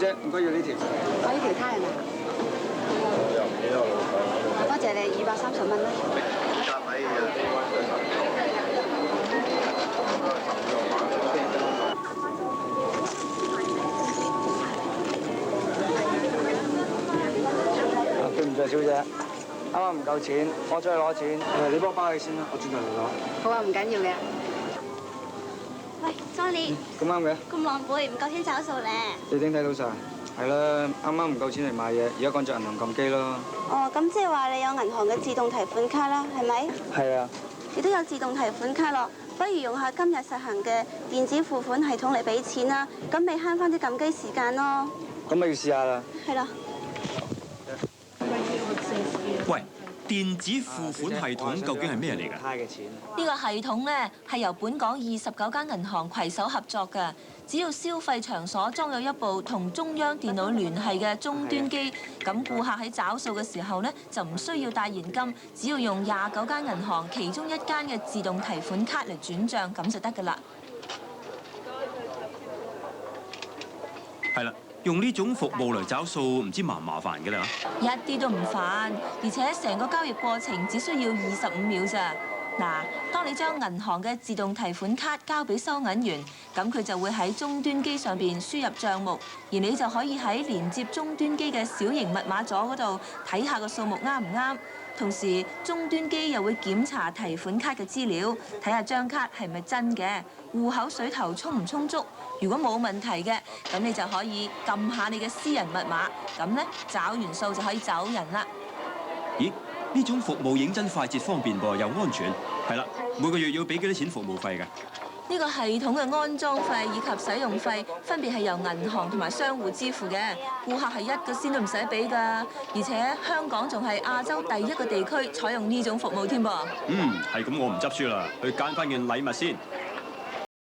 姐，唔該要呢條。我呢條卡係咪？多謝你230蚊啦。對唔住，小姐，啱啱唔夠錢，我再攞錢。你幫我包起先啦，我轉頭嚟攞。好啊，唔緊要嘅。喂 ，Johnny，咁啱嘅？咁狼狽，唔夠錢找數咧？你點睇到晒？係啦，啱啱唔夠錢嚟買嘢，而家趕住銀行撳機咯。哦，咁即係話你有銀行嘅自動提款卡啦，係咪？係啊。你都有自動提款卡咯，不如用下今日實行嘅電子付款系統嚟俾錢啦，咁咪慳翻啲撳機時間咯。咁咪要試下啦。係啦。喂，電子付款系統究竟係咩嚟㗎？呢個系統咧係由本港29間銀行攜手合作嘅，只要消費場所裝有一部同中央電腦聯繫嘅終端機，咁顧客喺找數嘅時候咧就唔需要帶現金，只要用29間銀行其中一間嘅自動提款卡嚟轉帳咁就得㗎啦。係啦。用呢種服務嚟找數，唔知麻唔麻煩嘅啦？一啲都唔煩，而且成個交易過程只需要25秒咋。嗱，當你將銀行嘅自動提款卡交俾收銀員，咁佢就會喺終端機上邊輸入帳目，而你就可以喺連接終端機嘅小型密碼座嗰度睇下個數目啱唔啱。同時，終端機又會檢查提款卡嘅資料，睇下張卡係咪真嘅，戶口水頭充唔充足。如果冇問題嘅，咁你就可以撳下你嘅私人密碼，咁咧找完數就可以走人啦。咦？呢種服務認真快捷方便噃，又安全。係啦，每個月要俾幾多錢服務費㗎？呢個系統嘅安裝費以及使用費分別係由銀行同埋商戶支付嘅，顧客係1個仙都唔使俾㗎。而且香港仲係亞洲第一個地區採用呢種服務添噃。係咁，我唔執輸啦，去揀翻件禮物先。